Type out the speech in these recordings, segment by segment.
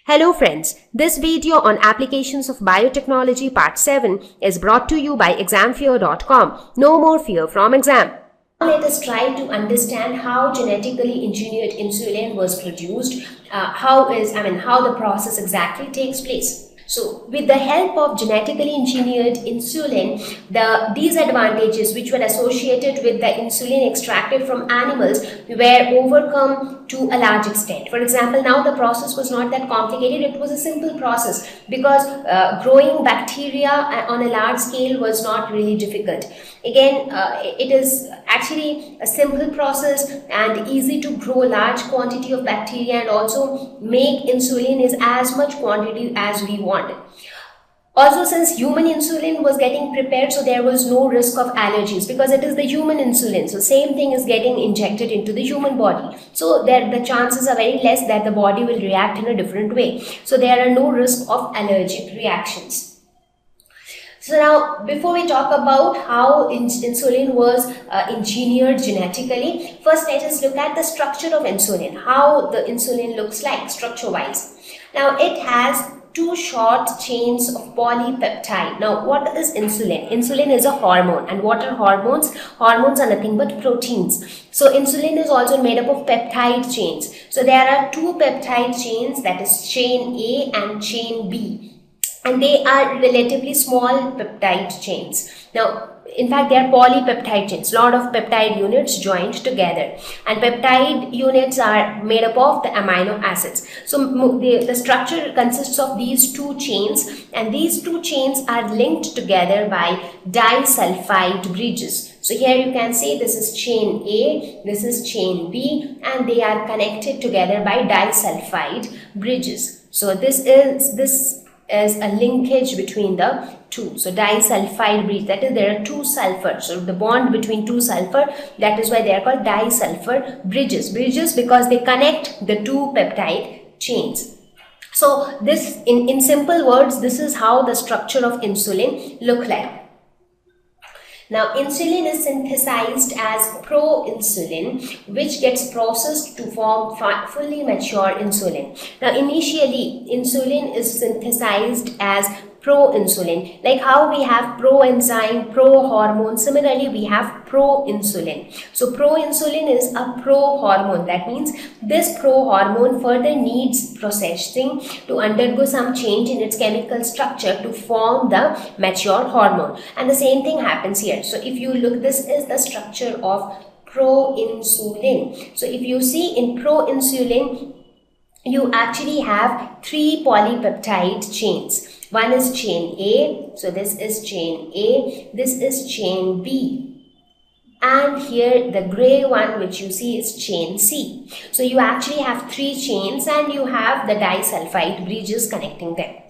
Hello friends, this video on applications of biotechnology part 7 is brought to you by examfear.com. No more fear from exam. Now let us try to understand how genetically engineered insulin was produced, how the process exactly takes place. So, with the help of genetically engineered insulin, these advantages which were associated with the insulin extracted from animals were overcome to a large extent. For example, now the process was not that complicated, it was a simple process because growing bacteria on a large scale was not really difficult. Again, it is actually a simple process and easy to grow large quantity of bacteria and also make insulin is as much quantity as we want. Also, since human insulin was getting prepared, so there was no risk of allergies because it is the human insulin. So same thing is getting injected into the human body. So the chances are very less that the body will react in a different way. So there are no risk of allergic reactions. So now, before we talk about how insulin was engineered genetically, first let us look at the structure of insulin, how the insulin looks like structure-wise. Now, it has two short chains of polypeptide. Now, what is insulin? Insulin is a hormone. And what are hormones? Hormones are nothing but proteins. So, insulin is also made up of peptide chains. So, there are two peptide chains, that is chain A and chain B. And they are relatively small peptide chains. Now, in fact, they are polypeptide chains, lot of peptide units joined together. And peptide units are made up of the amino acids. So, the structure consists of these two chains, and these two chains are linked together by disulfide bridges. So, here you can see this is chain A, this is chain B, and they are connected together by disulfide bridges. So, this is a linkage between the two. So disulfide bridge, that is there are two sulfur. So the bond between two sulfur, that is why they are called disulfur bridges. Bridges because they connect the two peptide chains. So this in simple words, this is how the structure of insulin look like. Now, insulin is synthesized as proinsulin, which gets processed to form fully mature insulin. Now, initially, insulin is synthesized as proinsulin. Like how we have proenzyme, prohormone, similarly we have proinsulin. So proinsulin is a prohormone. That means this prohormone further needs processing to undergo some change in its chemical structure to form the mature hormone. And the same thing happens here. So if you look, this is the structure of proinsulin. So if you see in proinsulin, you actually have three polypeptide chains. One is chain A, so this is chain A, this is chain B, and here the gray one which you see is chain C. So you actually have three chains and you have the disulfide bridges connecting them.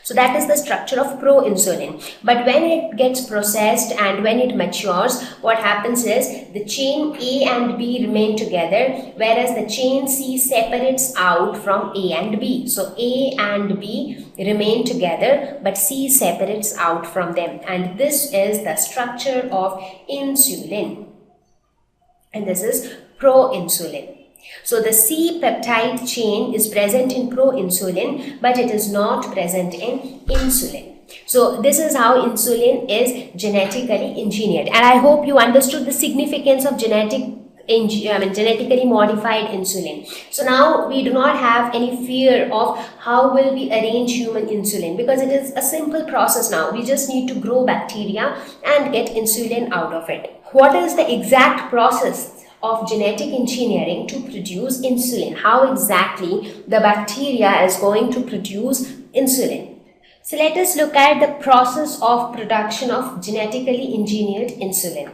So that is the structure of proinsulin. But when it gets processed and when it matures, what happens is the chain A and B remain together, whereas the chain C separates out from A and B. So A and B remain together, but C separates out from them. And this is the structure of insulin. And this is proinsulin. So the C peptide chain is present in proinsulin, but it is not present in insulin. So this is how insulin is genetically engineered. And I hope you understood the significance of genetically modified insulin. So now we do not have any fear of how will we arrange human insulin, because it is a simple process now. We just need to grow bacteria and get insulin out of it. What is the exact process of genetic engineering to produce insulin? How exactly the bacteria is going to produce insulin? So let us look at the process of production of genetically engineered insulin.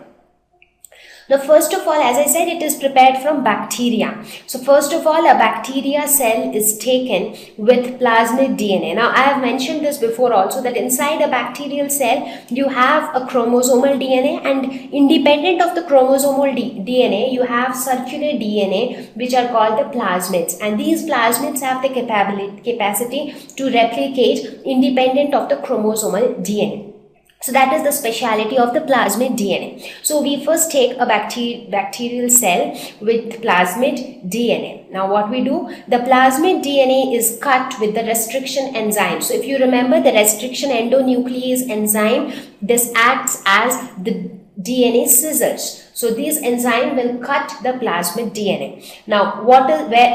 Now, first of all, as I said, it is prepared from bacteria. So, first of all, a bacteria cell is taken with plasmid DNA. Now, I have mentioned this before also, that inside a bacterial cell, you have a chromosomal DNA, and independent of the chromosomal DNA, you have circular DNA, which are called the plasmids. And these plasmids have the capacity to replicate independent of the chromosomal DNA. So that is the speciality of the plasmid DNA. So we first take a bacterial cell with plasmid DNA. Now what we do, the plasmid DNA is cut with the restriction enzyme. So if you remember the restriction endonuclease enzyme, this acts as the DNA scissors. So this enzyme will cut the plasmid DNA. Now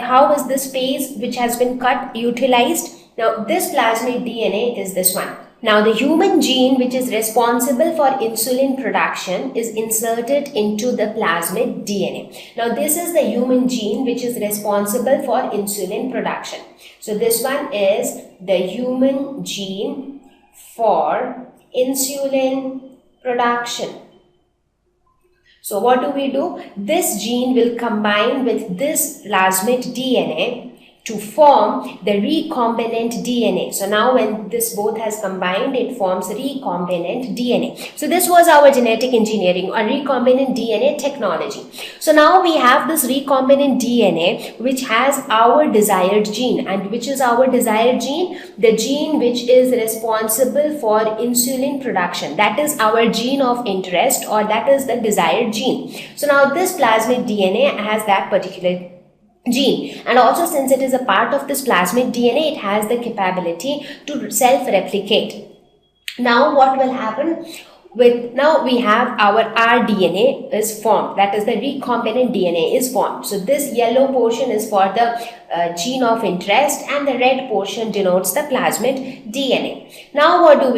how is this phase which has been cut utilized? Now this plasmid DNA is this one. Now the human gene which is responsible for insulin production is inserted into the plasmid DNA. Now this is the human gene which is responsible for insulin production. So this one is the human gene for insulin production. So what do? This gene will combine with this plasmid DNA to form the recombinant DNA. So now when this both has combined, it forms recombinant DNA. So this was our genetic engineering or recombinant DNA technology. So now we have this recombinant DNA which has our desired gene. And which is our desired gene? The gene which is responsible for insulin production. That is our gene of interest, or that is the desired gene. So now this plasmid DNA has that particular gene, and also since it is a part of this plasmid DNA, it has the capability to self-replicate. Now what will happen? Now we have our rDNA is formed, that is the recombinant DNA is formed. So this yellow portion is for the gene of interest and the red portion denotes the plasmid DNA. Now what do?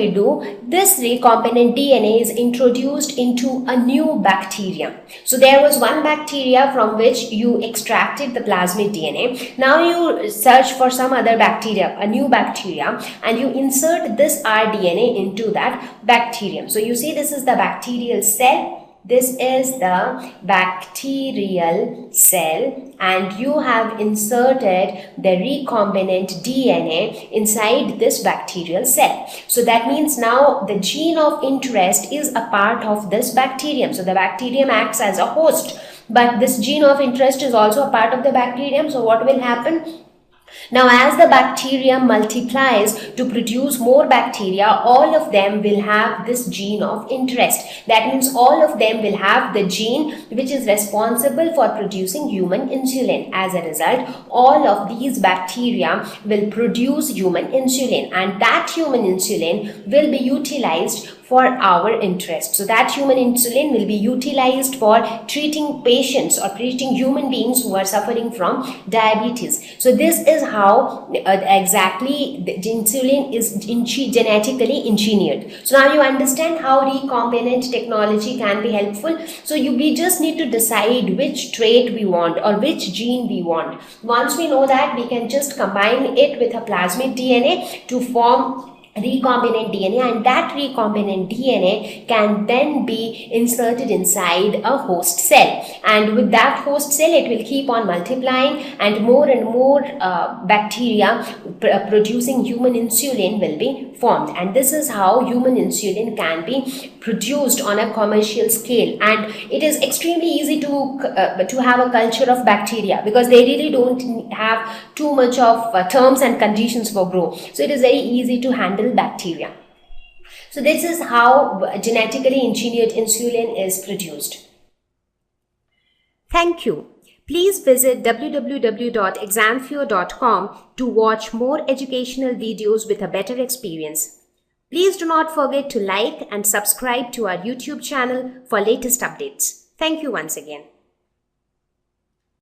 This recombinant DNA is introduced into a new bacterium. So there was one bacteria from which you extracted the plasmid DNA. Now you search for some other bacteria, a new bacteria, and you insert this rDNA into that bacterium. So you see this is the bacterial cell. This is the bacterial cell, and you have inserted the recombinant DNA inside this bacterial cell. So that means now the gene of interest is a part of this bacterium. So the bacterium acts as a host, but this gene of interest is also a part of the bacterium. So what will happen? Now as the bacterium multiplies to produce more bacteria, all of them will have this gene of interest. That means all of them will have the gene which is responsible for producing human insulin. As a result, all of these bacteria will produce human insulin, and that human insulin will be utilized for our interest. So that human insulin will be utilized for treating patients or treating human beings who are suffering from diabetes. So this is how exactly the insulin is genetically engineered. So now you understand how recombinant technology can be helpful. So we just need to decide which trait we want or which gene we want. Once we know that, we can just combine it with a plasmid DNA to form recombinant DNA, and that recombinant DNA can then be inserted inside a host cell, and with that host cell it will keep on multiplying, and more bacteria producing human insulin will be formed, and this is how human insulin can be produced on a commercial scale. And it is extremely easy to have a culture of bacteria because they really don't have too much of terms and conditions for growth. So it is very easy to handle bacteria. So this is how genetically engineered insulin is produced. Thank you. Please visit www.examfear.com to watch more educational videos with a better experience. Please do not forget to like and subscribe to our YouTube channel for latest updates. Thank you once again.